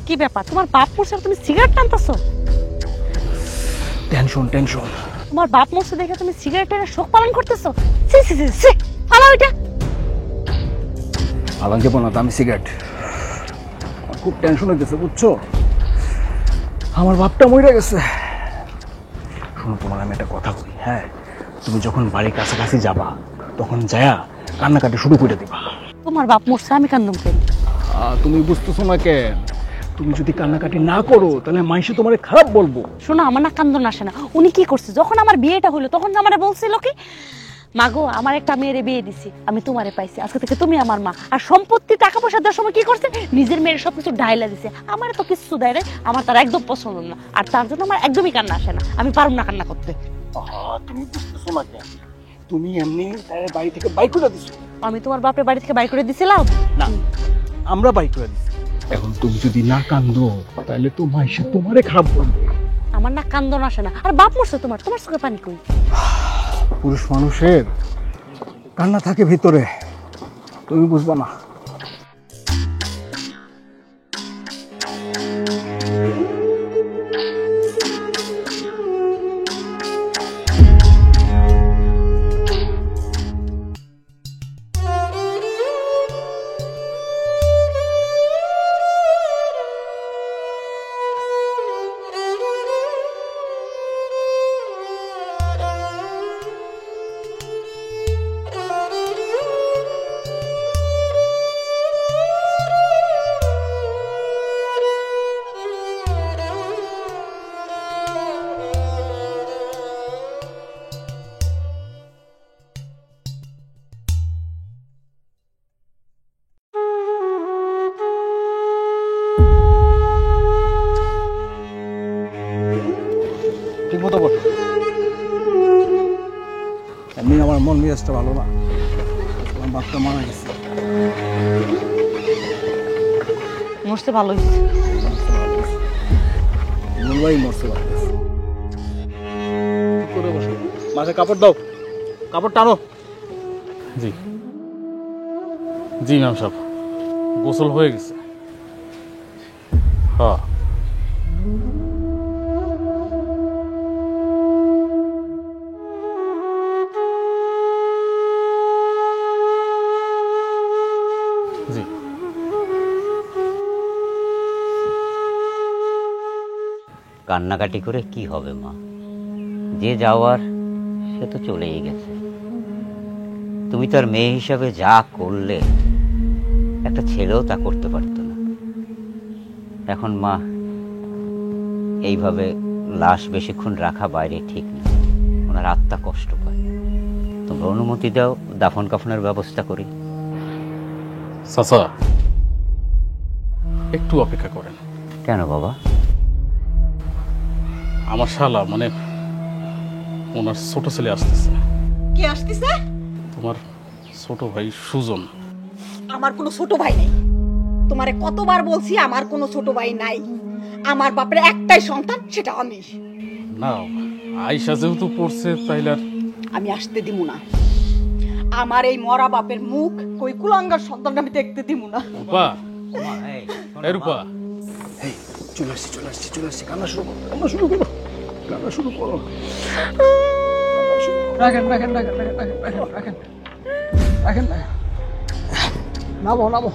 কি ব্যাপার, তোমার বাপ মরছে আর তুমি সিগারেট টানতেছো? Tension tension. তোমার বাপ মরছে দেখে তুমি সিগারেট টেনে শোক পালন করতেছো? সি সি সি সি, ফালাও এটা। আলান যাবো না, দামি সিগারেট। আমার খুব টেনশন হইতেছে বুঝছো, আমার বাপটা মরে গেছে। শোনো, তোমার আমি একটা কথা কই, হ্যাঁ, তুমি যখন বাড়ির কাছাকাছি যাবা তখন যায়া কান্নাকাটি শুরু করে দিবা। তোমার বাপ মরছে, আমি কান্দুম কেন? তুমি বুঝতেছো না কেন? তুমি যদি কান্নাকাটি না করো তাহলে মাইসে তোমারে খারাপ বলবো। শোনো, আমার না কান্দন আসে না। উনি কি করছে, যখন আমার বিয়েটা হলো তখন আমারে বলছিল কি, মাগো আমার একটা মেয়েরে বিয়ে দিছি, আমি তোমারে পাইছি, আজকে থেকে তুমি আমার মা। আর সম্পত্তি টাকা পয়সা দেওয়ার সময় কি করছে, নিজের মেয়ের সবকিছু ডাইলা দিছে। আমার তো কিছু দেয় না, আমার তার একদম পছন্দ না, আর তার জন্য আমার একদমই কান্না আসে না। আমি পারব না কান্না করতে। তুমি বুঝতেছো না কেন? তুমি এমনি তার বাড়ি থেকে বাইক করে দিছো। আমি তোমার বাপের বাড়ি থেকে বাইর করে দিছিলাম না, আমরা বাইক করে দিছি। এখন তুমি যদি না কান্দো তাহলে তো মাইসে তোমারে খারাপ বলবে। আমার না কান্দন আসে না। আর বাপ মরছে তোমার, তোমার চোখে পানি কই? পুরুষ মানুষের কান্না থাকে ভিতরে, তুমি বুঝবা না। ঠিক মতো বসো। এমনি আমার মন মেজাজটা ভালো না, আমার বাপটা মারা গেছে। মরছে ভালো হয়েছে। বলবাই মরছে ভালো হয়েছে। ঠিক করে বসো, মাথায় কাপড় দাও, কাপড় টানো। জি জি ম্যাম সাহেব, গোসল হয়ে গেছে। হ্যাঁ, জি। কান্নাকাটি করে কি হবে মা, যে যাওয়ার সে তো চলেই গেছে। তুমি তার মেয়ে হিসাবে যা করলে একটা ছেলেও তা করতে পারতো না। এখন মা, এইভাবে লাশ বেশিক্ষণ রাখা বাইরে ঠিক না, ওনার আত্মা কষ্ট পায়। তোমরা অনুমতি দাও, দাফন কাফনের ব্যবস্থা করি। চাচা, একটু অপেক্ষা করেন। কেন বাবা? আমার শালা মানে ওনার ছোট ছেলে আসতেছে। কে আসতেছে? তোমার ছোট ভাই সুজন। আমার কোনো ছোট ভাই নেই। তোমারে কতবার বলছি আমার কোনো ছোট ভাই নাই। আমার বাপের একটাই সন্তান, সেটা আমি। না, আয়শা যেহেতু পড়ছে তাইলে আর আমি আসতে দিব না। আমার এই মরা বাপের মুখ কই কুলাঙ্গার সন্তান আমি দেখতে দিব না। রূপা, এই রূপা, চলে আসছি চলে আসছি চলে আসছি। কান্না শুরু করো, কান্না শুরু করো, কান্না শুরু করো। রাখেন রাখেন রাখেন রাখেন রাখেন রাখেন রাখেন রাখেন। নামো নামো।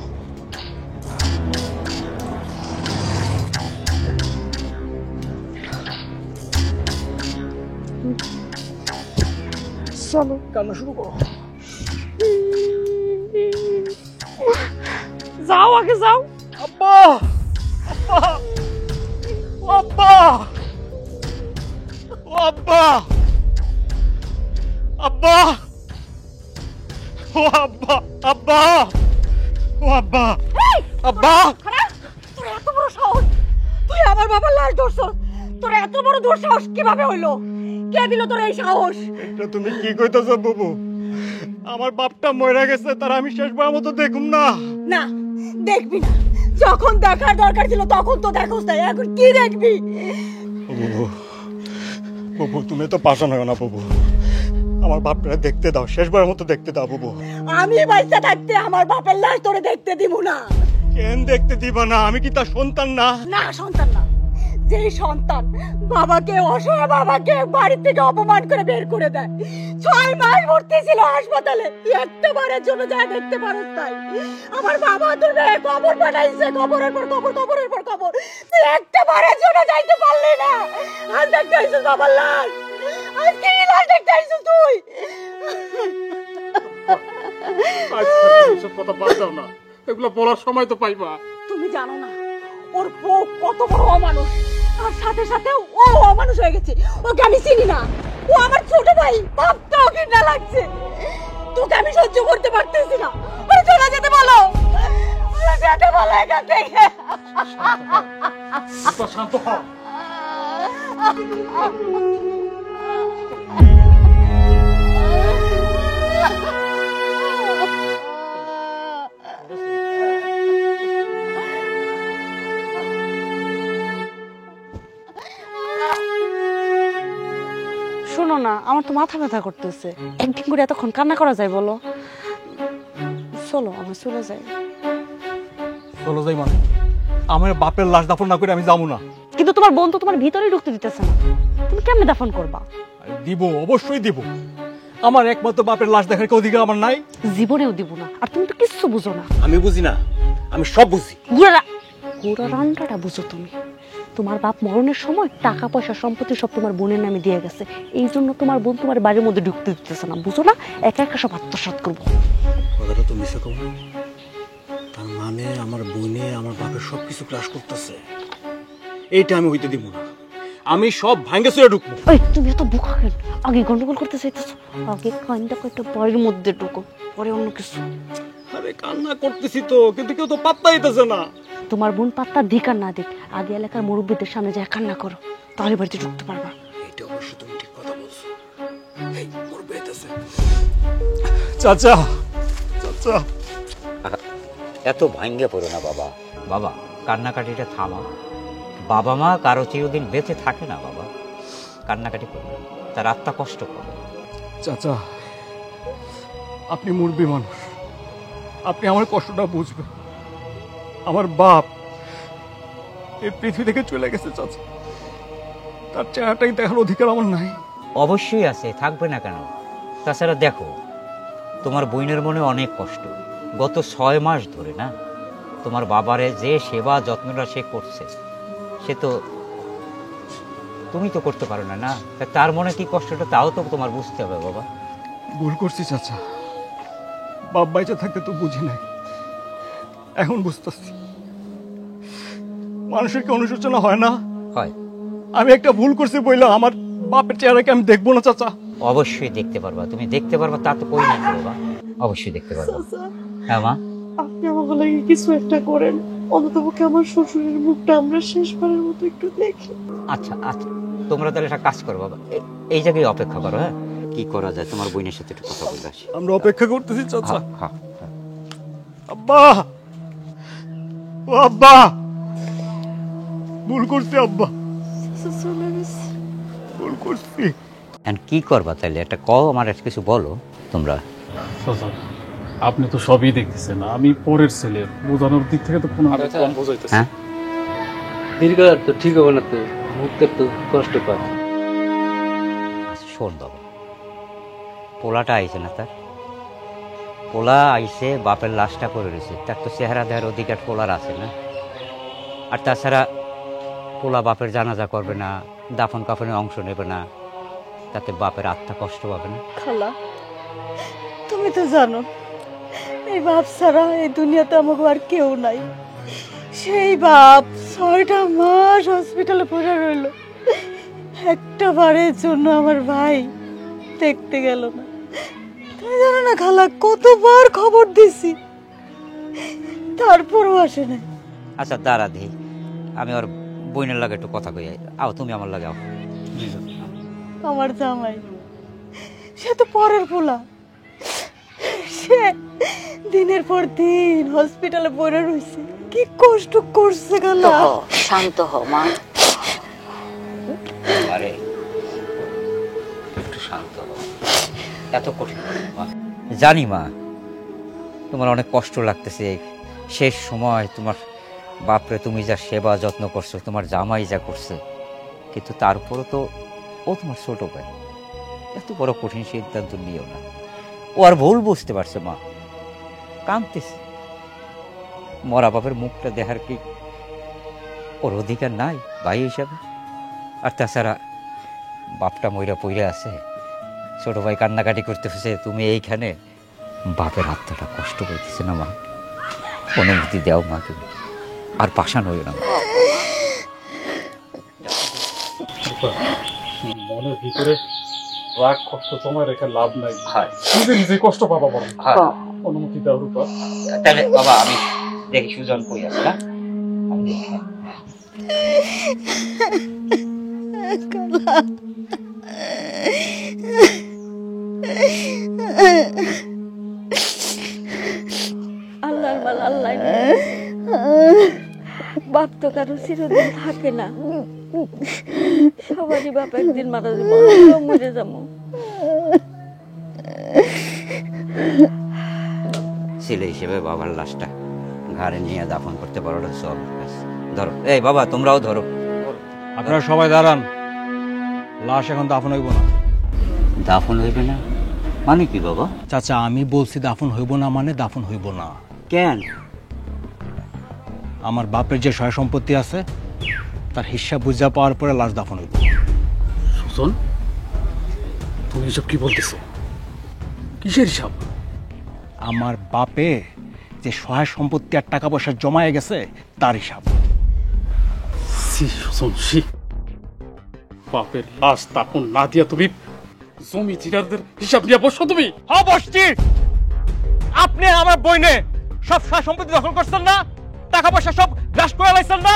চলো, কান্না শুরু করো। যাও, আগে যাও। আব্বা, আব্বা, ও আব্বা, ও আব্বা, আব্বা, ও আব্বা, আব্বা, ও আব্বা, আব্বা। তোর এত বড় সাহস, তুই আমার বাবার লাশ ধরছস? তোর এত বড় দুঃসাহস কিভাবে হইলো? কে দিল তোর এই সাহস? এটা তুমি কি কইতাছো বাবু? আমার বাপটা মরে গেছে, তার আমি শেষবার মতো দেখুম না। না, দেখবি না। যখন দেখার দরকার ছিল তখন তো দেখোস না, এখন কি দেখবি? বাবু, বাবু তুমি তো পাশান হয় না বাবু, আমার বাপটা দেখতে দাও, শেষবার মতো দেখতে দাও বাবু। আমি বাচ্চা থাকতে আমার বাপের লাশ তোরে দেখতে দিব না। কেন দেখতে দিবা না? আমি কি তার সন্তান না? না, সন্তান না। যে সন্তান বাবাকে, অসহায় বাবাকে বাড়ি থেকে অপমান করে বের করে দেয়, 6 মাস ভর্তি ছিল হাসপাতালে, একটা বারের জন্য যা দেখতে পারস তাই। আমার বাবা তোর কবর বানাইছে, কবরের পর কবর, কবরের পর কবর, তুই একটা বারের জন্য যাইতে পারলি না। আজ দেখতে আইছিস বাবার লাশ, আজকে এই লাশ দেখতে আইছিস তুই। এসব কথা বাদ দাও না, এগুলো বলার সময় তো পাইবা। তুমি জানো না ওর বউ কত বড় অমানুষ, আর সাথে সাথে ও অমানুষ হয়ে গেছে। ওকে আমি চিনি না, ও আমার ছোট ভাই, ভাবতেও ঘৃণা লাগছে। তোকে আমি সহ্য করতে পারতেছি না, ওরে চলে যেতে বলো, ওরে যেতে বলো এখান থেকে। শান্ত হও। শোনো না, আমার তো মাথা ব্যথা করতেছে। একদিন করে এতক্ষণ কান্না করা যায় বলো? চলো আমরা চলে যাই। চলো যাই মানে? আমার বাপের লাশ দাফন না করে আমি যাবো না। কিন্তু তোমার বোন তো তোমার ভিতরেই ঢুকতে দিতেছে না, তুমি কেমনে দাফন করবা? দিব, অবশ্যই দিব। আমার একমাত্র বাপের লাশ দেখার কি অধিকার আমার নাই? জীবনেও দিব না। আর তুমি তো কিচ্ছু বুঝো না। আমি বুঝি না, আমি সব বুঝি। গুড়া রান্নাটা বুঝো তুমি। তোমার বাপ মরণের সময় টাকা পয়সা সম্পত্তি সব তোমার বোনের নামে দিয়ে গেছে, এই জন্য তোমার বোন তোমার বাড়ির মধ্যে ঢুকতে দিতেছে না, বুঝো না? একা একা সব আত্মসাৎ করবো। কথাটা তো মিশে কম। তার মানে আমার বোনে আমার বাপের সবকিছু ক্রাশ করতেছে, এইটা আমি হইতে দিব না। আমি সব ভাঙ্গে চুরে ঢুকবো। ওই তুমি এত বোকা কেন? আগে গন্ডগোল করতে চাইতেছো, আগে কাইন্ডা কয়েকটা বাড়ির মধ্যে ঢুকো, পরে অন্য কিছু। আরে কান্না করতেছি তো, কিন্তু কেউ তো পাত্তা দিতেছে না। তোমার বোন পাত্তা দিক আর না দিক, আগে এলাকার মুরব্বীদের সামনে যায় কান্না করো, তাহলে বাড়িতে ঢুকতে পারবা। এইটা অবশ্য তুমি ঠিক কথা বলছো। এই মোর বেতেছে। চাচা, চাচা, এত ভাঙ্গে পড়ো না বাবা। বাবা, কান্নাকাটিটা থামা। বাবা মা কারো চিরদিন বেঁচে থাকে না বাবা, কান্নাকাটি করবে, তার আত্মা কষ্ট করবে। চাচা, আপনি মুরব্বী মানুষ, আপনি আমার কষ্টটা বুঝবেন। আমার বাপ এই পৃথিবী থেকে চলে গেছে চাচা, তার চেহারাটাই দেখার অধিকার আমার নাই। অবশ্যই আছে, থাকবে না কেন? তাছাড়া দেখো, তোমার বোনের মনে অনেক কষ্ট। গত 6 মাস ধরে না তোমার বাবারে যে সেবা যত্নটা সে করছে, সে তো তুমি তো করতে পারো না। না, তার মনে কি কষ্টটা তাও তো তোমার বুঝতে হবে বাবা। ভুল করছি চাচা, বাপ বাইচা থাকতে তো বুঝি নাই, এখন বুঝতেছি। মানুষের কি অনুশোচনা হয় না? হয়। আমি একটা ভুল করছি বইলা আমার বাপের চেহারাকে আমি দেখবো না চাচা? অবশ্যই দেখতে পারবা, তুমি দেখতে পারবা, তা তো কই না বাবা, অবশ্যই দেখতে পারবা। হ্যাঁ মা, আপনি আমাকে লাগে কিছু একটা করেন, অন্ততপক্ষে আমার শ্বশুরের মুখটা আমরা শেষবারের মতো একটু দেখি। আচ্ছা আচ্ছা, তোমরা তাহলে একটা কাজ করো বাবা, এই জায়গায় অপেক্ষা করো। হ্যাঁ, কি করা যায় তোমার বোনের সাথে একটু কথা বলে আসি। আমরা অপেক্ষা করতেছি চাচা। হ্যাঁ, আব্বা, ও আব্বা, ভুল করছি আব্বা, চলে গেছে। ভুল করছি। এখন কি করবা তাহলে? একটা কও, আমার একটা কিছু বলো তোমরা। চাচা, আপনি তো সবই দেখতেছেন, আমি পরের ছেলে, বোঝানোর দিক থেকে তো কোনো কম বোঝাইতেছে। হ্যাঁ, দীর্ঘ তো ঠিক হবে না, তো মুখটা তো কষ্ট পায়। আচ্ছা, শোন বাবা, পোলাটা আইছে না, তার পোলা আইছে, বাপের লাশটা পড়ে রয়েছে, তার তো চেহারা দেওয়ার অধিকার পোলার আছে না? আর তাছাড়া পোলা বাপের জানাজা করবে না, দাফন কাফনে অংশ নেবে না, তাতে বাপের আত্মা কষ্ট পাবে না? খালা, তুমি তো জানো এই বাপ ছাড়া এই দুনিয়াতে আমাকে আর কেউ নাই। সেই বাপ 6টা মাস হসপিটালে পড়ে রইল, একটা বারের জন্য আমার ভাই দেখতে গেল না। তুমি জানো না খালা, কতবার খবর দিছি, তারপরও আসে না। আচ্ছা দাঁড়া দিই, আমি ওর বোনের লাগে একটু কথা কই। আও, তুমি আমার লাগে আও। আমার জামাই সে তো পরের পোলা, সে দিনের পর দিন হসপিটালে পড়ে রয়েছে, কি কষ্ট করছে খালা। শান্ত হও মা। আরে একটু শান্ত হও, এত কঠিন মা। জানি মা, তোমার অনেক কষ্ট লাগতেছে, শেষ সময় তোমার বাপরে তুমি যা সেবা যত্ন করছো, তোমার জামাই যা করছে, কিন্তু তারপরও তো ও তোমার ছোট ভাই। এত বড় কঠিন সিদ্ধান্ত নিও না। ও আর ভুল বুঝতে পারছে মা, কাঁদতেছে। মরা বাপের মুখটা দেখার কি ওর অধিকার নাই ভাই হিসাবে? আর তাছাড়া বাপটা মইরা পইরা আছে, ছোট ভাই কান্নাকাটি করতে হচ্ছে, তুমি এইখানে বাপের আত্মাটা কষ্ট করতেছে না মা? অনুমতি দাও মা, তুমি আর পাশান হইও না। মনের ভিতরে রাগ কষ্ট জমায় রেখে লাভ নাই, নিজে নিজে কষ্ট পাবা বরং। অনুমতি দাও রূপা। তাহলে বাবা আমি দেখি সুজন কই আছে না? আল্লাহর মাল আল্লাহ বাপ তো কারো চিরদিন থাকে না, সবারই বাপ একদিন মারা যাবো, মরে যাবো। ছেলে হিসেবে বাবার লাশটা ঘাড়ে নিয়ে দাফন করতে পারো না, সব ধরো। এই বাবা তোমরাও ধরো। আপনারা সবাই দাঁড়ান, লাশ এখন দাফন হইব না। দাফন হইবে না মানে কি বাবা? চাচা আমি বলছি দাফন হইব না মানে দাফন হইব না। কেন? আমার বাপের যে সয় সম্পত্তি আছে তার হিসাব বুঝা পাওয়ার পরে লাশ দাফন হইব। সুজন, তুমি এসব কি বলতেছো? কিসের হিসাব? আমার বাপে যে সহায় সম্পত্তি আর টাকা পয়সা জমায়ে গেছে তার হিসাব। সি সুজন সি, বাপের লাশ দাফন না দিয়া তুমি জমি জিরাদের হিসাব নিয়ে বসো তুমি? হ্যাঁ বসছি। আপনি আমার বইনে সব সহায় সম্পত্তি দখল করছেন না, টাকা পয়সা সব গ্রাস করে লাইছেন না।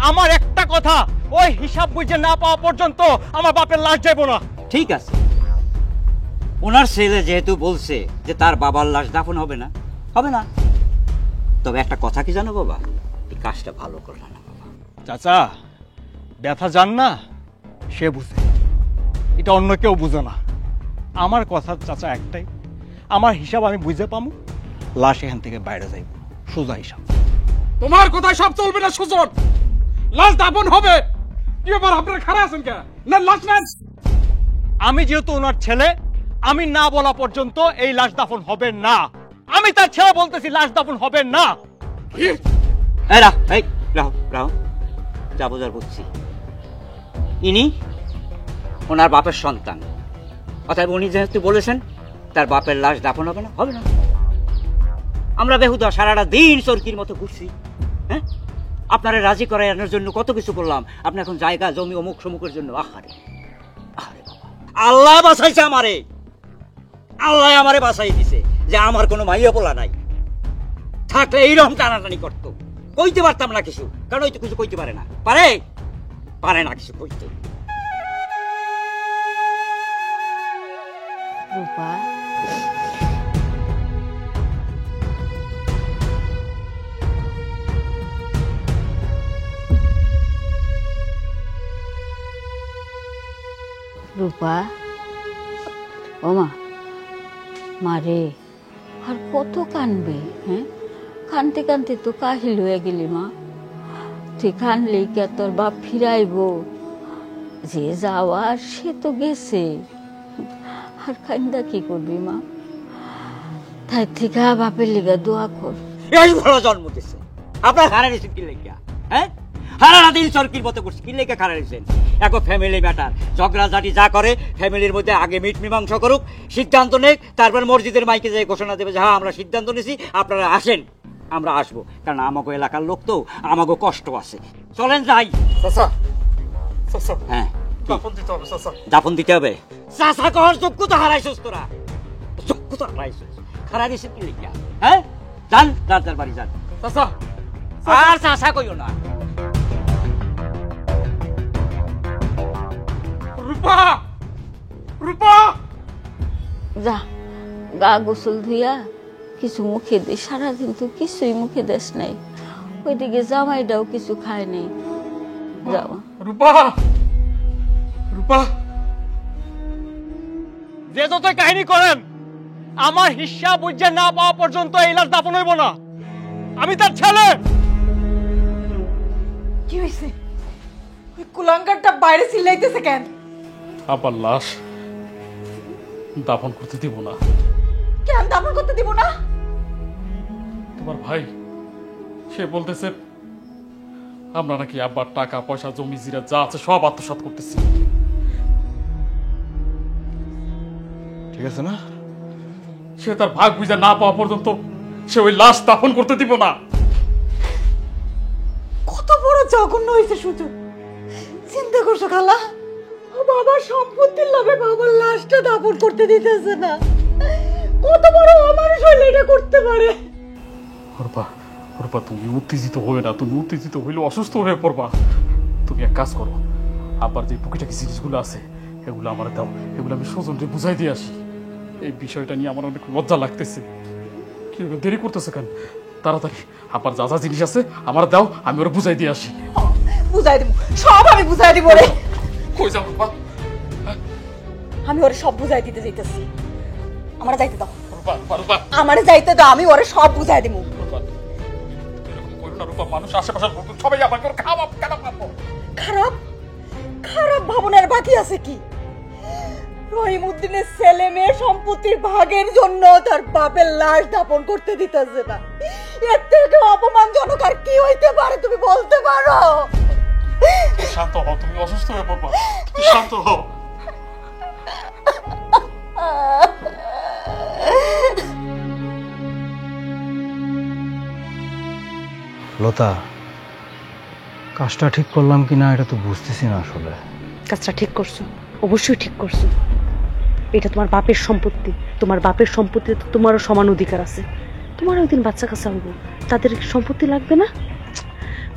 আমার একটা কথা, ওই হিসাব বুঝে না পাওয়া পর্যন্ত আমার বাপের লাশ যাইব না। ঠিক আছে, ওনার ছেলে যেহেতু বলছে যে তার বাবার লাশ দাফন হবে না, হবে না। তবে একটা কথা কি জানো বাবা, এই কাজটা ভালো করল না বাবা। চাচা ব্যথা জান না সে বুঝে, এটা অন্য কেউ বুঝে না। আমার কথা চাচা একটাই, আমার হিসাব আমি বুঝে পাবো, লাশ এখান থেকে বাইরে যাইব, সোজা হিসাব। তোমার কথায় সব চলবে না সুজন, লাশ দাফন হবে। কি ব্যাপার, আপনারা খারাপ আছেন কে? না লাশ নেন। আমি যেহেতু ওনার ছেলে, আমি না বলা পর্যন্ত এই লাশ দাফন হবে না। আমি তার ছেলে বলতেছি লাশ দাফন হবে না। রাও যা বোঝার বুঝছি। ইনি ওনার বাপের সন্তান, অতএব উনি যেহেতু বলেছেন তার বাপের লাশ দাফন হবে না, হবে না। আমরা বেহুদা সারাটা দিন চরকির মতো ঘুরছি, হ্যাঁ? আপনারা রাজি করানোর জন্য কত কিছু করলাম, আপনি এখন জায়গা জমি অমুক সমুকের জন্য আহারে আহারে বাবা। আল্লাহ বাঁচাইছে আমারে, আল্লাহ আমারে বাঁচাই দিছে যে আমার কোনো মাইয়া পোলা নাই। থাকলে এইরকম টানাটানি করতো, কইতে পারতাম না কিছু, কারণ ওই তো কিছু কইতে পারে না, পারে না কিছু কইতে। রূপা রূপা, ও মা, মারে আর কত কানবে? হ্যাঁ, কানতে কানতে তো কাহিল হয়ে গেলি মা। তুই কানলেই কে তোর বাপ ফিরাইব? যে যাওয়ার সে তো গেছে, আর কান্দা কি করবি মা? তাই থেকে বাপের লিগা দোয়া কর। এই ভালো জন্ম দিছে, আপনার হারা দিয়েছেন কি লেগা? হ্যাঁ, হারা দিন চরকির মতো করছে, কি লেগা হারা দিয়েছেন? এক ফ্যামিলি ম্যাটার, ঝগড়াঝাটি যা করে ফ্যামিলির মধ্যে আগে মিট মীমাংসা করুক, সিদ্ধান্ত নেক, তারপর মসজিদের মাইকে যেয়ে ঘোষণা দেবে যে হ্যাঁ আমরা সিদ্ধান্ত নিছি, আপনারা আসেন, আমরা আসবো। কারণ আমাকে এলাকার লোক তো, আমাকে কষ্ট আছে। চলেন যাই। হ্যাঁ, দাফন দিতে হবে। চাচা কর যোগ্যতা হারাইছিস তোরা, যোগ্যতা হারাইছিস, হারাই দিয়েছেন কি লেগা? হ্যাঁ, যান যার বাড়ি যান। আর চাচা কইও না। রূপা, রূপা, যা গা গোসল ধুইয়া কিছু মুখে দে, সারাদিন তো কিছুই মুখে দেশ নাই। ওইদিকে জামাইটাও কিছু খায় নাই। যাও রূপা, রূপা। যে যতই কাহিনী করেন, আমার হিসাব বুঝে না পাওয়া পর্যন্ত এই লাশ দাফন হইব না। আমি তার ছেলে। কি হয়েছে? ওই কুলাঙ্গারটা বাইরে চিল্লাইতেছে কেন? আবার লাশ দাফন করতে দিব না। কেন দাফন করতে দিব না? তোমার ভাই সে বলতেছে আমরা নাকি আব্বার টাকা পয়সা জমি জিরা যা আছে সব আত্মসাৎ করতেছি। ঠিক আছে না? সে তার ভাগ বুঝা না পাওয়া পর্যন্ত সে ওই লাশ দাফন করতে দিব না। কত বড় জঘন্য হয়েছে সুযোগ। চিন্তা করছো খালা, ও বাবার সম্পত্তির লোভে বাবার লাশটা দাফন করতে দিতেছে না। কত বড় অমানুষ হইলে এটা করতে পারে? ওরপা ওরপা তুমি উত্তেজিত হবে না, তুমি উত্তেজিত হইলে অসুস্থ হয়ে পড়বা। তুমি এক কাজ করো, আবার যে টুকিটাকি জিনিসগুলো আছে এগুলো আমার দাও, এগুলো আমি স্বজনকে বুঝাই দিয়ে আসি। এই বিষয়টা নিয়ে আমার অনেক লজ্জা লাগতেছে। কি দেরি করতেছে কেন? তাড়াতাড়ি আবার যা যা জিনিস আছে আমার দাও, আমি ওরা বুঝাই দিয়ে আসি। বুঝাই দিব, সব আমি বুঝাই দিব রে। কই যাও রূপা? আমি ওরে সব বুঝাই দিতে যাইতেছি। আমারে যাইতে দাও, রূপা রূপা রূপা আমারে যাইতে দাও, আমি ওরে সব বুঝাই দিব। রূপা, এরকম করো না রূপা, মানুষ আশেপাশের লোক সবাই আমাকে ওর খারাপ কেন ভাববো? খারাপ খারাপ ভাবনার বাকি আছে কি? রহিমউদ্দিনের ছেলে মেয়ে সম্পত্তির ভাগের জন্য তার বাপের লাশ দাপন করতে দিতেছে না। এর থেকে অপমানজনক আর কি হইতে পারে তুমি বলতে পারো? শান্ত হও, তুমি অসুস্থ হয়ে পড়বা, শান্ত হও। লতা, কাজটা ঠিক করলাম কিনা এটা তো বুঝতেছি না আসলে। কাজটা ঠিক করছো, অবশ্যই ঠিক করছো। এটা তোমার বাপের সম্পত্তি, তোমার বাপের সম্পত্তিতে তোমারও সমান অধিকার আছে। তোমার ওই দিন বাচ্চা কাচ্চা হইব, তাদের সম্পত্তি লাগবে না?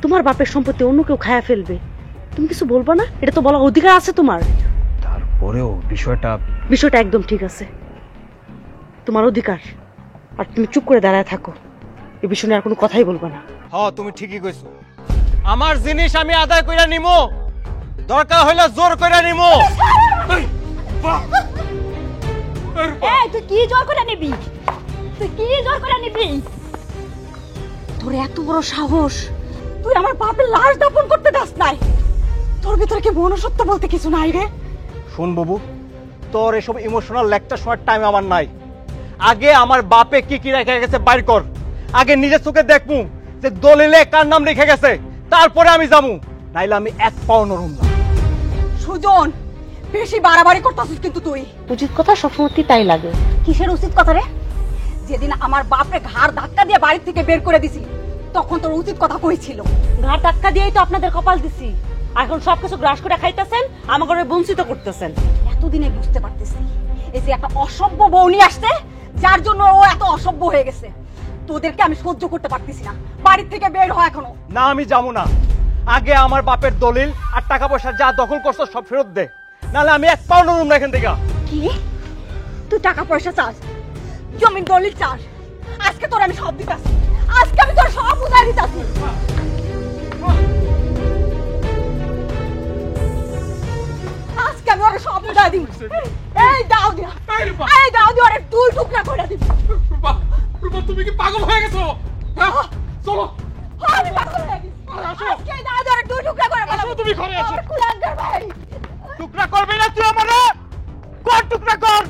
তোমার বাপের সম্পত্তি অন্য কেউ খায়া ফেলবে, তুমি কিছু বলবো না? এটা তো বলার অধিকার আছে তোমার। তারপরেও বিষয়টা একদম ঠিক আছে, তোমার অধিকার। আর তুমি চুপ করে দাঁড়ায় থাকো, এই বিষয় নিয়ে আর কোনো কথাই বলবো না। হ্যাঁ, তুমি ঠিকই কইছো। আমার জিনিস আমি আদায় কইরা নিমু, দরকার হইলে জোর কইরা নিমু। এই তুই কি জোর করে নিবি? তুই কি জোর করে নিবি? তোর এত বড় সাহস, তুই আমার বাপের লাশ দাফন করতে দাস নাই? তোর ভিতরে কি মনুষ্যত্ব বলতে কিছু নাই রে? শুন বাবু, তোর এসব ইমোশনাল লেকচার শোনার টাইম আমার নাই। আগে আমার বাপে কি কি রেখে গেছে বাইর কর। আগে নিজের চোখে দেখমু যে দলিলে কার নাম রেখে গেছে, তারপরে আমি যামু। নাইলে আমি এক পাও নরম না। সুজন, বেশি বাড়াবাড়ি করতেছিস কিন্তু তুই। উচিত কথা সবসময় তাই লাগে। কিসের উচিত কথা রে? যেদিন আমার বাপরে ঘাড় ধাক্কা দিয়ে বাড়ি থেকে বের করে দিছি, তখন তোর উচিত কথা কই ছিল? ঘাড় ধাক্কা দিয়েই তো আপনাদের কপাল দিছি। এখন সবকিছু গ্রাস করে খাইতেছেন, আমাকে বঞ্চিত করতেছেন। এতদিনে বুঝতে পারতেছি এই যে একটা অসভ্য বউনি আসছে, যার জন্য ও এত অসভ্য হয়ে গেছে। তোদেরকে আমি সহ্য করতে পারতেছি না, বাড়ি থেকে বের হয় এখনো। না, আমি যাবো না। আগে আমার বাপের দলিল আর টাকা পয়সা যা দখল করছো সব ফেরত দে, নাহলে আমি এক পাও নরম না এখান থেকে। কি? তুই টাকা পয়সা চাস, জমির দলিল চাস? আজকে তোর আমি সব দিতাছি, আজকে আমি তোর সব বুঝাই দিতাছি। আজকে আমি ওর সব বুঝাই দিব। এই দাও দিয়া, এই দাও দিয়া ওরে দুই টুকরা করে দিব। রূপা রূপা, তুমি কি পাগল হয়ে গেছো? হ্যাঁ, চলো। আমি পাগল হয়ে গেছি। আজকে এই দাও দিয়া ওরে দুই টুকরা করে ফেলাবো। তুমি ঘরে আসো। কুলাঙ্গার ভাই, টুকরা করবি না তুই আমারে? কর টুকরা কর।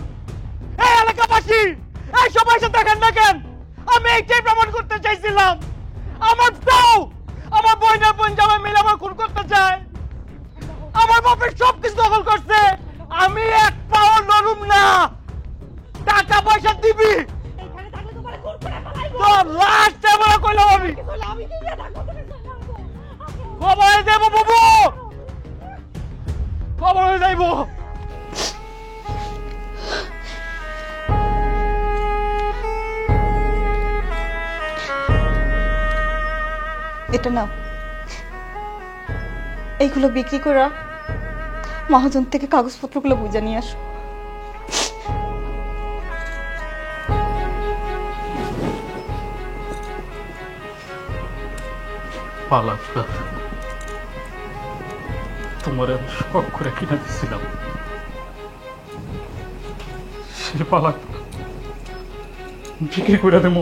এই এলাকাবাসী, এই সবাই সাথে দেখেন না কেন? আমি এইটাই প্রমাণ করতে চাইছিলাম। আমার বউ, আমার বোনের বোন জামাই মিলে আমার খুন করতে চায়। আমার বাপের সবকিছু দখল করছে। আমি এক পাও নরম না। টাকা পয়সা দিবি, এখানে থাকলে তোমারে খুন করে ফেলাইবো। তোর লাশ দেবো কইলাম আমি। আমি কি দিয়ে থাকবো তুমি জানাবো? খবর দেবো বাবু, খবর হয়ে যাইবো। এটা নাও, এইগুলো বিক্রি করে মহাজন থেকে কাগজপত্রগুলো বুঝে নিয়ে আসো। পালাক, তোমার আমি শখ করে কিনে দিচ্ছিলাম, সে পালাক বিক্রি করে দেবো।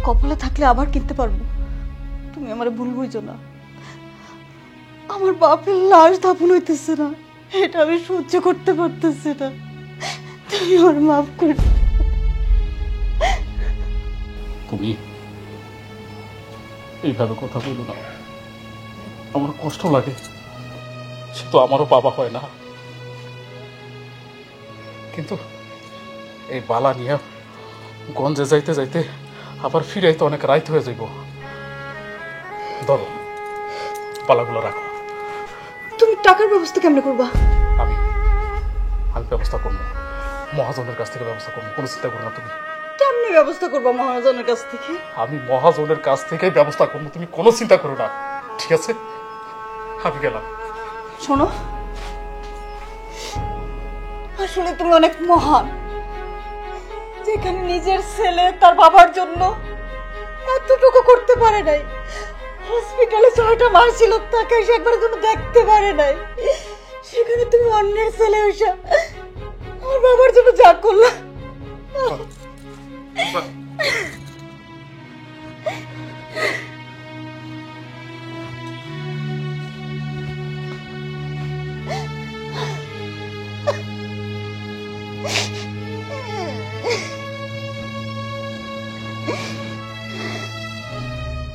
কপালে থাকলে আবার কিনতে পারবো। তুমি আমার ভুল বুঝো না। আমার বাপের লাশ দাফন হইতেছে না, এটা আমি সহ্য করতে পারতেছি না। তুমি আমার মাফ করে দাও। তুমি এইভাবে কথা বলো না, আমার কষ্ট লাগে। সে তো আমারও বাবা হয় না, কিন্তু এই বালা নিয়ে গঞ্জে যাইতে যাইতে আবার ফিরাইতে অনেক রাইত হয়ে যাইব। ধরো বালাগুলো রাখো। তুমি টাকার ব্যবস্থা কেমনে করবা? আমি আমি ব্যবস্থা করবো, মহাজনের কাছ থেকে ব্যবস্থা করবো, কোনো চিন্তা করো না তুমি। কেমনে ব্যবস্থা করবা মহাজনের কাছ থেকে? আমি মহাজনের কাছ থেকেই ব্যবস্থা করবো, তুমি কোনো চিন্তা করো না, ঠিক আছে? আমি গেলাম। শোনো, আসলে তুমি অনেক মহান, যেখানে নিজের ছেলে তার বাবার জন্য এতটুকু করতে পারে নাই। হসপিটালে 6টা মাস ছিল, তাকে সে একবারের জন্য দেখতে পারে নাই। সেখানে তুমি অন্যের ছেলে হইসা আমার বাবার জন্য যা করলা।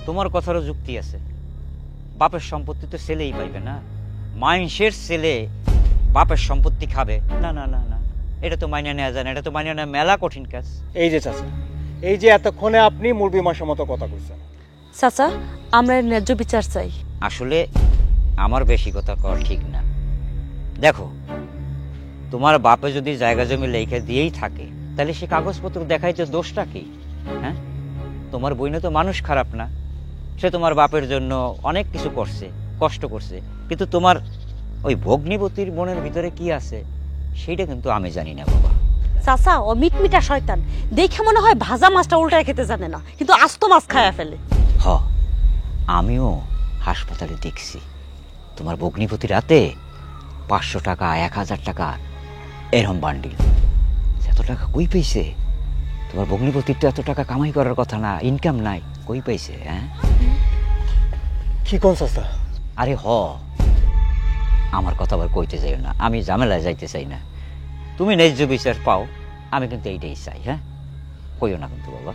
তোমার কথারও যুক্তি আছে। বাপের সম্পত্তি তো ছেলেই পাইবে না, মাইনসের ছেলে বাপের সম্পত্তি খাবে না? না না না, এটা তো মাইনে নেওয়া যায় না, এটা তো মাইনে নেওয়া মেলা কঠিন কাজ। এই যে চাচা, এই যে এতক্ষণে আপনি মুরবি মাসের মতো কথা কইছেন। চাচা, আমরা এর ন্যায্য বিচার চাই। আসলে আমার বেশি কথা কর ঠিক না। দেখো, তোমার বাপে যদি জায়গা জমি লেখা দিয়েই থাকে, তাহলে সে কাগজপত্র দেখাইতে দোষটা কি? হ্যাঁ, তোমার বইনে তো মানুষ খারাপ না, সে তোমার বাপের জন্য অনেক কিছু করছে, কষ্ট করছে, কিন্তু তোমার ওই ভগ্নিপতির মনের ভিতরে কি আছে সেইটা কিন্তু আমি জানি না বাবা। চাচা, ও মিটমিটা শয়তান, দেখে মনে হয় ভাজা মাছটা উল্টায় খেতে জানে না, কিন্তু আস্ত মাছ খায়া ফেলে। হ, আমিও হাসপাতালে দেখছি তোমার ভগ্নিপতি রাতে 500 টাকা 1000 টাকা এরম বান্ডিল। এত টাকা কই পাইছে? তোমার ভগ্নিপতির তো এত টাকা কামাই করার কথা না, ইনকাম নাই, কই পাইছে? হ্যাঁ, কি কোন চাচা? আরে হ, আমার কথা আবার কইতে যাইও না, আমি ঝামেলায় যাইতে চাই না। তুমি ন্যায্য বিচার পাও, আমি কিন্তু এইটাই চাই। হ্যাঁ, কইও না কিন্তু বাবা।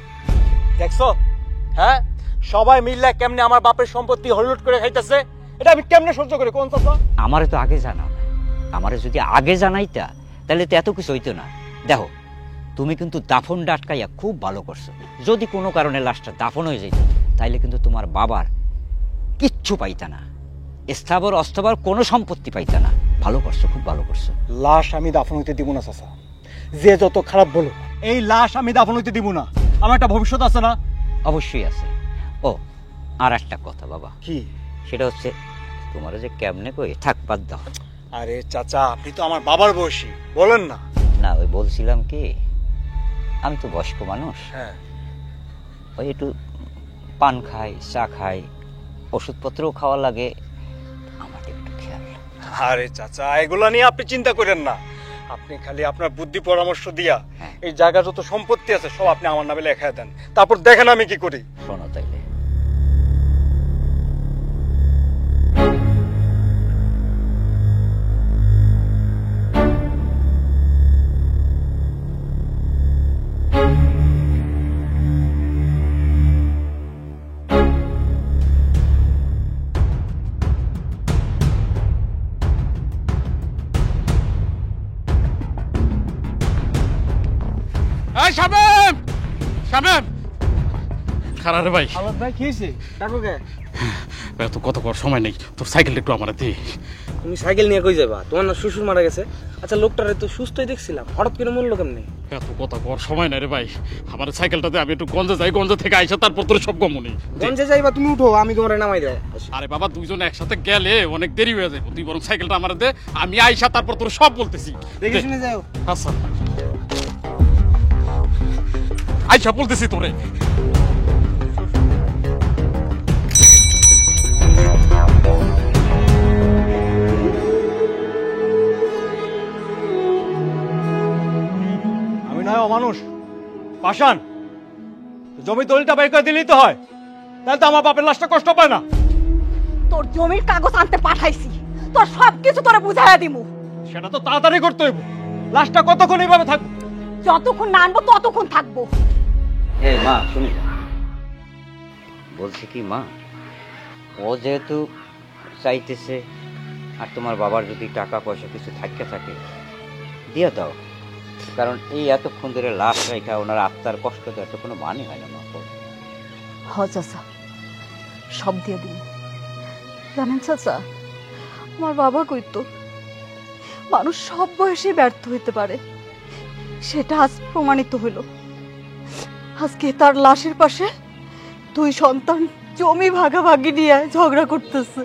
দেখছো, হ্যাঁ, সবাই মিললে কেমনে আমার বাপের সম্পত্তি হলুট করে খাইতেছে, এটা আমি কেমনে সহ্য করি কোন চাচা? আমারে তো আগে জানাও না, আমারে যদি আগে জানাইতা তাহলে তো এত কিছু হইতো না। দেখো, তুমি কিন্তু দাফন ডাটকাইয়া খুব ভালো করছো। যদি কোনো কারণে লাশটা দাফন হয়ে যেত, তাইলে কিন্তু তোমার বাবার কিচ্ছু পাইতা না, স্থাবর অস্থাবর কোনো সম্পত্তি পাইতা না। ভালো করছো, খুব ভালো করছো। লাশ আমি দাফন হইতে দিব না চাচা, যে যত খারাপ বলো, এই লাশ আমি দাফন হইতে দিব না। আমার একটা ভবিষ্যৎ আছে না? অবশ্যই আছে। ও, আর একটা কথা বাবা, কি? সেটা হচ্ছে তোমার যে কেমনে কই থাক, বাদ দাও। আরে চাচা, আপনি তো আমার বাবার বয়সী, বলেন না। না, ওই বলছিলাম কি, আমি তো বয়স্ক মানুষ, হ্যাঁ, ওই একটু পান খাই, চা খাই, ওষুধপত্রও খাওয়া লাগে, আমার একটু খেয়াল। আরে চাচা, এগুলা নিয়ে আপনি চিন্তা করেন না। আপনি খালি আপনার বুদ্ধি পরামর্শ দিয়া হ্যাঁ। এই জায়গা যত সম্পত্তি আছে সব আপনি আমার নামে লেখা দেন, তারপর দেখেন আমি কি করি। শোনো তাইলে, এই শামেম, শামেম, খারাপ রে ভাই। আলাদ ভাই, কি হয়েছে? ডাকো কে? এত কত কর সময় নেই, তোর সাইকেলটা একটু আমার দে। তুমি সাইকেল নিয়ে কই যাবা? তোমার না শ্বশুর মারা গেছে। আচ্ছা, লোকটারে তো সুস্থই দেখছিলাম, হঠাৎ করে মরলো কেমনে? এত কথা কর সময় নাই রে ভাই, আমার সাইকেলটাতে আমি একটু গঞ্জে যাই, গঞ্জে থেকে আইসা তারপর তোর সব গমনি। গঞ্জে যাইবা, তুমি উঠো, আমি তোমারে নামাই দেয়। আরে বাবা, দুইজন একসাথে গেলে অনেক দেরি হয়ে যাবে, তুই বরং সাইকেলটা আমার দে, আমি আইসা তারপর তোর সব বলতেছি। দেখে শুনে যাও। আচ্ছা, আইসা বলতেছি তোরে। আমি নয় অমানুষ, পাষাণ, জমি দলিলটা বের করে দিলেই তো হয়, তাহলে তো আমার বাপের লাশটা কষ্ট পায় না। তোর জমির কাগজ আনতে পাঠাইছি, তোর সবকিছু তোরে বুঝাইয়া দিমু। সেটা তো তাড়াতাড়ি করতে হইব। লাশটা কতক্ষণ এইভাবে থাকবে? যতক্ষণ না আনবো ততক্ষণ থাকবো। এই মা শুনি, বলছি কি মা, ও যেহেতু চাইতেছে আর তোমার বাবার যদি টাকা পয়সা কিছু থাকে দিয়ে দাও, কারণ এই এতক্ষণ ধরে লাশ রেখা ওনার আত্মার কষ্ট দেওয়ার তো কোনো মানে হয় না মা। হ চাচা, সব দিয়ে দিন। জানেন চাচা, আমার বাবা কইতো মানুষ সব বয়সে ব্যর্থ হইতে পারে, সেটা আজ প্রমাণিত হইল। আজকে তার লাশের পাশে 2 সন্তান জমি ভাগাভাগি নিয়ে ঝগড়া করতেছে।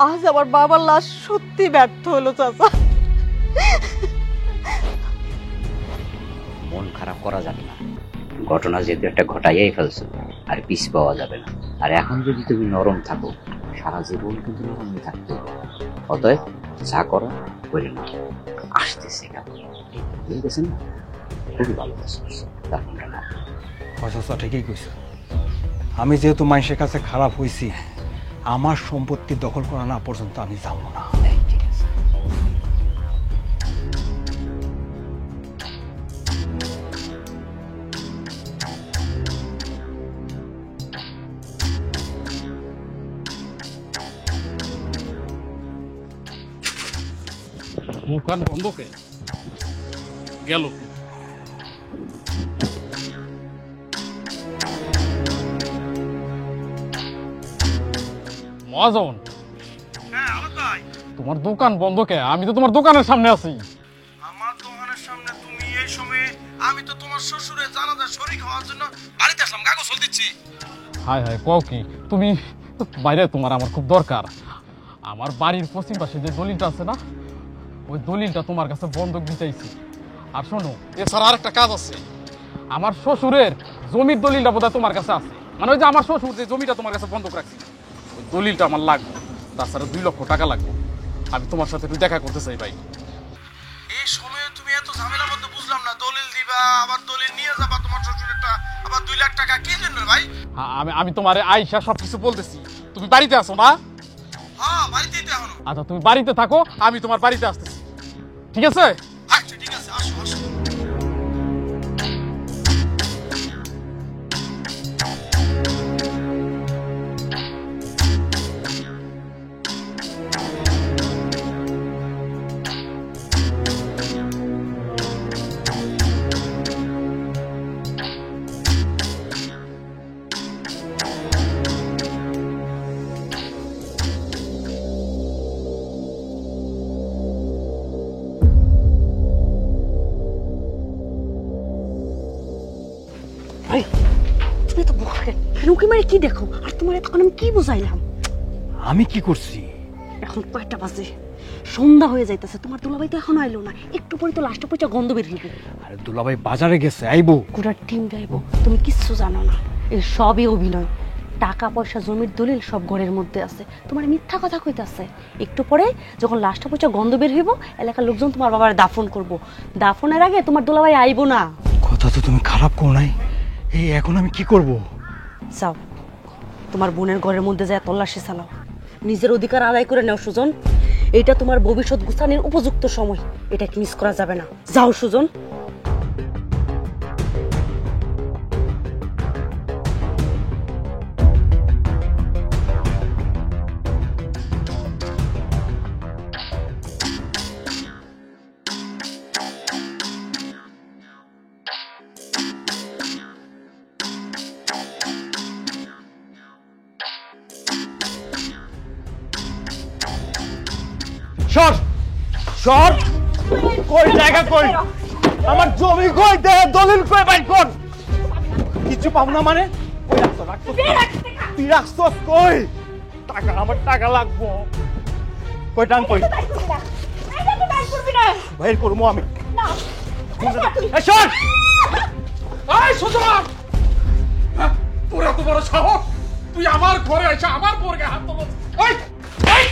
আজ আমার বাবার লাশ সত্যি ব্যর্থ হলো চাচা। মন খারাপ করা যাবে না, ঘটনা যেহেতু একটা ঘটাইয়াই ফেলছো, আর পিছ পাওয়া যাবে না। আর এখন যদি তুমি নরম থাকো, সারা জীবন কিন্তু নরমই থাকতে হবে। অতএব যা করো করে না, আসতেছে ঠিক আছে না? খুবই ভালো তখনটা না। চাচা ঠিকই কইছো। আমি যেহেতু মানুষের কাছে খারাপ হয়েছি, আমার সম্পত্তি দখল করা না পর্যন্ত আমি যাবো না। ঠিক আছে। দোকান বন্ধ কে গেল? মহাজন, তোমার দোকান বন্ধ কে? আমি তো তোমার দোকানের সামনে আছি। আমার দোকানের সামনে তুমি এই সময়ে? আমি তো তোমার শ্বশুরের জানাজা শরীক হওয়ার জন্য বাড়িতে আসলাম, কাগজ দিচ্ছি। হায় হায়, কও কি তুমি? বাইরে তোমার আমার খুব দরকার। আমার বাড়ির পশ্চিম পাশে যে দলিলটা আছে না, ওই দলিলটা তোমার কাছে বন্ধক দিতেছি। আর শোনো, এছাড়া আর একটা কাজ আছে। আমার শ্বশুরের জমির দলিলটা বোধহয় তোমার কাছে আছে, মানে ওই যে আমার শ্বশুর যে জমিটা তোমার কাছে বন্ধক রাখছি, ওই দলিলটা আমার লাগবে। তাছাড়া 2 লক্ষ টাকা লাগবে। আমি তোমার সাথে একটু দেখা করতে চাই ভাই। এই সময়ে তুমি এত ঝামেলার মধ্যে বুঝলাম না। দলিল দিবা, আবার দলিল নিয়ে যাবা তোমার শ্বশুরেরটা, আবার 2 লাখ টাকা কি জন্য ভাই? আমি তোমার আইসা সবকিছু বলতেছি। তুমি বাড়িতে আছো না? হ্যাঁ, বাড়িতেই তো এখনো। আচ্ছা, তুমি বাড়িতে থাকো, আমি তোমার বাড়িতে আসতেছি। ঠিক আছে? আচ্ছা ঠিক আছে, আসো আসো। তুমি তো উকি মারে কি দেখো? আর তোমার তখন আমি কি বুঝাইলাম? আমি কি করছি? এখন কয়টা বাজে? সন্ধ্যা হয়ে যাইতেছে, তোমার দুলাভাই তো এখন আইলো না। একটু পরে তো লাশটা পচা গন্ধ বের হইবে। আরে দুলাভাই বাজারে গেছে, আইবো। পুরা টিম যাইবো। তুমি কিচ্ছু জানো না, এই সবই অভিনয়। টাকা পয়সা জমির দলিল সব ঘরের মধ্যে আছে। তোমার মিথ্যা কথা কইতাছে। একটু পরে যখন লাশটা পচা গন্ধ বের হইব, এলাকার লোকজন তোমার বাবার দাফন করব। দাফনের আগে তোমার দুলাভাই আইবো না। কথা তো তুমি খারাপ করো নাই। এই এখন আমি কি করব? যাও, তোমার বোনের ঘরের মধ্যে যায় তল্লাশি চালাও। নিজের অধিকার আদায় করে নাও সুজন। এটা তোমার ভবিষ্যৎ গুছানোর উপযুক্ত সময়, এটা কি মিস করা যাবে না। যাও সুজন। সর সর, কই জায়গা কই? আমার জমি কই? দে দলিল কই, বাইর কর। কিছু পাবো না মানে? কই রাখছো? তুই রাখছস কই? টাকা, আমার টাকা লাগবো। কই টান কই? বাইর করবো আমি। এই সর! এই সুজন! তোর এত বড় সাহস, তুই আমার ঘরে এসে আমার বোরকে হাত তোলছ। এই এই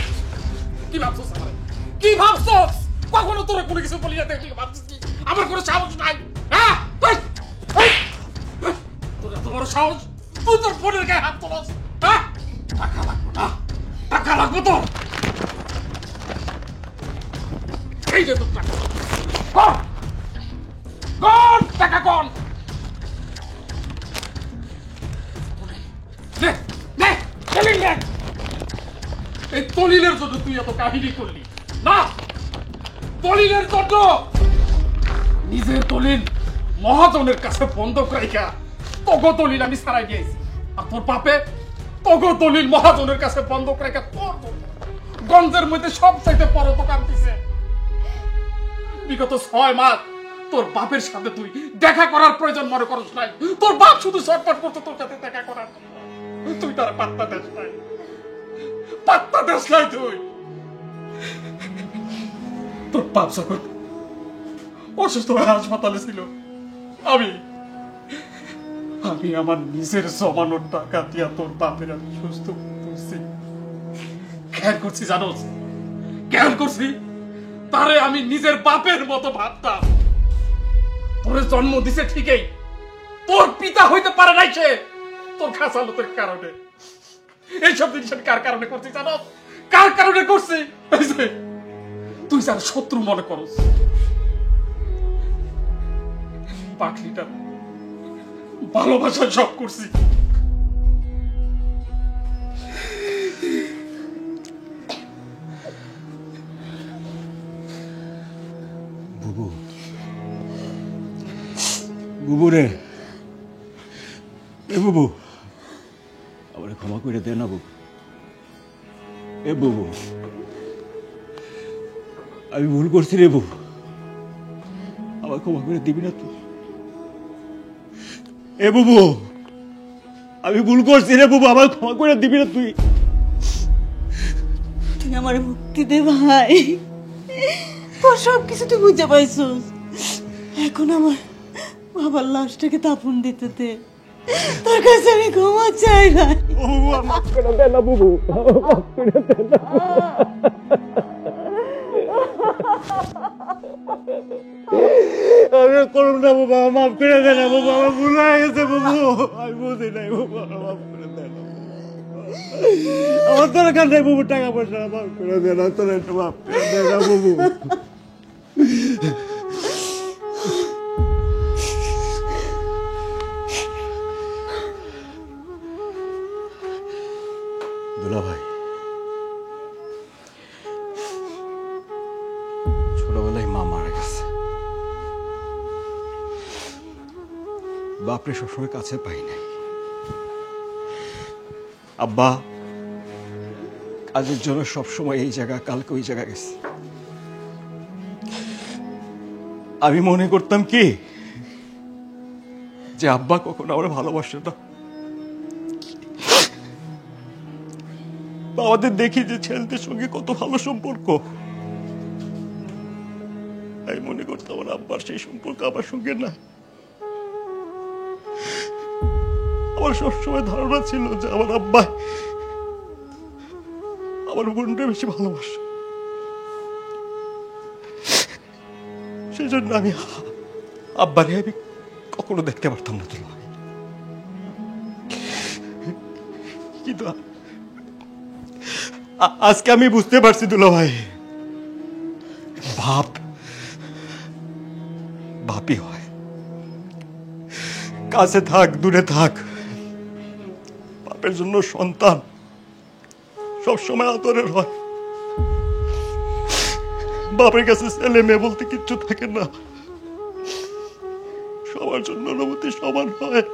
কি ভাবছস? কি ভাবছস? কখনো তোরা কোনো কিছু বলি না, দেখলি ভাবছিস কি আমার কোনো সাহস নাই? হ্যাঁ, তোর এত বড় সাহস? তোর বোনের গায়ে হাত তোলাস? হ্যাঁ? টাকা লাগবে না, টাকা লাগবে তোর। এই যে তোর টাকা, কর কর টাকা কর। নে নে দলিল নে। এই দলিলের জন্য তুই এত কাহিনী করলি না, দলিলের জন্য নিজের দলিল মহাজনের কাছে বন্ধক রাখা তোগো দলিল আমি ছাড়াই দিয়েছি। আর তোর বাপে তোগো দলিল মহাজনের কাছে বন্ধক রাখা তোর গঞ্জের মধ্যে সব চাইতে বড় দোকান দিছে। বিগত 6 মাস তোর বাপের সাথে তুই দেখা করার প্রয়োজন মনে করছ নাই। তোর বাপ শুধু শর্টকাট করতো তোর সাথে দেখা করার, তুই তার পাত্তা দেস নাই, পাত্তা দেস নাই তুই। তোর বাপ যখন অসুস্থ হয়ে হাসপাতালে ছিল, আমি আমার নিজের জমানোর টাকা দিয়া তোর বাপের আমি সুস্থ করছি। খেয়াল করছি জানোস, খেয়াল করছি তারে আমি নিজের বাপের মতো ভাবতাম। তোর জন্ম দিছে ঠিকই, তোর পিতা হইতে পারে নাই সে তোর খাসালতের কারণে। এইসব জিনিস কার কারণে করছি জানোস? কার কারণে করছি? তুই যার শত্রু মনে করস, পাখলিটা ভালোবাসার সব করছি। বুবু, বুবু রে, এ বুবু, আমার ক্ষমা করে দে না বুবু। এ বুবু, আমি ভুল করছি রে বুবু, আমার ক্ষমা করে দিবি না তুই? এ বুবু, আমি ভুল করছি রে বুবু, আমার ক্ষমা করে দিবি না তুই? তুই আমার মুক্তি দে ভাই, তোর সব কিছু তুই বুঝে পাইছিস। এখন আমার বাবার লাশটাকে দাফন দিতে দে, তোর কাছে আমি ক্ষমা চাই ভাই। ও বুবু, আমার মাফ করে দে না বুবু, আমার মাফ করে দে না। আমি করব না বাবা, মাফ করে দে না বাবা, আমার ভুল হয়ে গেছে বাবু, আমি বুঝি নাই বাবা, মাফ করে দে না। আমার দরকার নেই বাবু টাকা পয়সা, মাফ করে দে না, তোর একটু মাফ করে দে না বাবু। দুলা ভাই, ছোটবেলায় মা মারা গেছে, বাপরে সবসময় কাছে পাই নাই। আব্বা কাজের জন্য সবসময় এই জায়গা, কালকে ওই জায়গা গেছে। আমি মনে করতাম কি যে আব্বা কখনো আমার ভালোবাসে না। আমাদের দেখি যে ছেলেদের সঙ্গে কত ভালো সম্পর্ক, আমি মনে করতাম আমার আব্বার সেই সম্পর্ক আমার সঙ্গে না। আমার সবসময় ধারণা ছিল যে আমার আব্বা আমার বোনটা বেশি ভালোবাসে, সেই জন্য আমি আব্বারে আমি কখনো দেখতে পারতাম না দুলা ভাই। কিন্তু আজকে আমি বুঝতে পারছি দুলা ভাই, বাপ বাপই হয়, কাছে থাক দূরে থাক, বাপের জন্য সন্তান সবসময় আদরের হয়। বাপের কাছে ছেলে মেয়ে বলতে কিচ্ছু থাকে না, সবার জন্য অনুভূতি সমান হয়।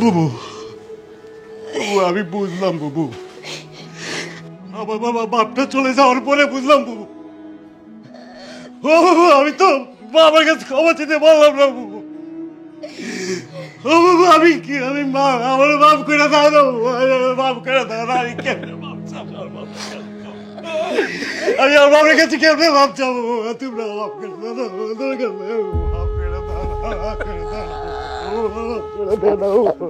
বুবু, আমি বুঝলাম বুবু, আমার বাবা বাপটা চলে যাওয়ার পরে বুঝলাম বুবু। ও বাবু, আমি তো বাবার কাছে ক্ষমা চেতে বললাম না বুবু। ও বাবু, আমি কি, আমি মা, আমার বাপ করে দাও না, বাপ করে দাও না। আমি কেমনে বাপ চাবো, আমি আমার বাবার কাছে কেমনে বাপ চাবো? তোমরা বাপ করে দাও না, দরকার নেই, বাপ করে দাও না, বাপ করে দাও না, বাপ করে দাও না।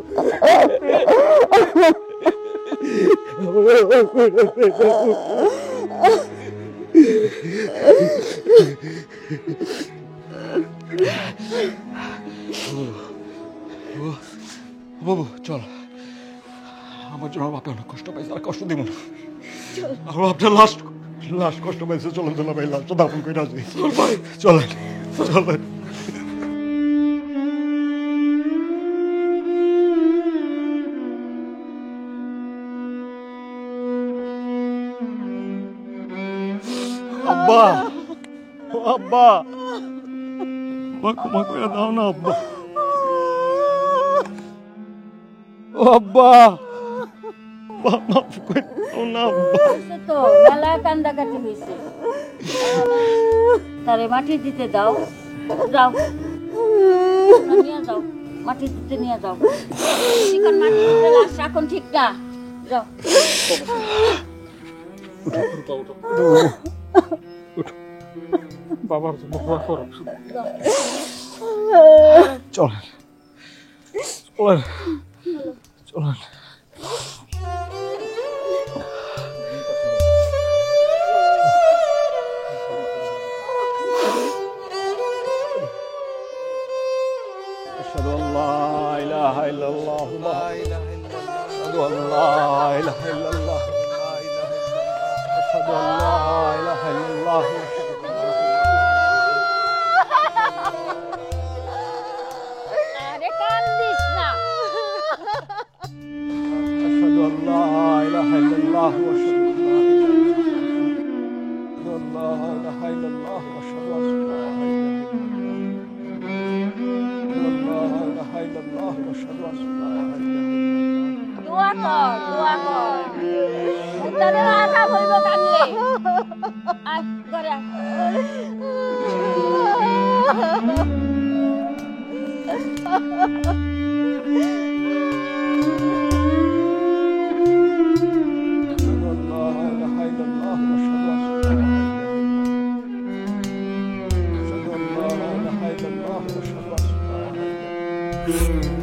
বাবু চল, আমার জন্য বাপে অনেক কষ্ট পাইছে, আর কষ্ট দিব না। আমার বাপটা লাস্ট কষ্ট পাইছে। চলেন চলো ভাই, লাস্টটা দাফন করে আসি। চলেন চলেন। আব্বা, আব্বা, ক্ষমা করে দাও না আব্বা। ও আব্বা, মাফ করে দাও না আব্বা। তো মেলা কান্দাকাটি হয়েছে, তারে মাটি দিতে দাও। যাও নিয়ে যাও, মাটি দিতে নিয়ে যাও। এখন মাটি দিতে লাশ এখন ঠিক না, যাও। বাবার জন্য দোয়া করো। চলেন চলেন চলেন। أشهد أن لا إله إلا الله، أشهد أن لا إله إلا الله، أشهد أن لا إله إلا الله، আরে কান্দিস না। أشهد أن لا إله إلا الله، وأشهد أن لا إله إلا الله، وأشهد أن لا إله إلا الله، وأشهد أن لا إله إلا الله। দোয়া কর, দোয়া কর। তারে আজাব হইব কানলে। আয় ঘরে আয়। أشهد أن لا إله إلا الله، وأشهد أن لا إله إلا الله، وأشهد أن لا إله إلا الله، وأشهد أن لا إله إلا الله.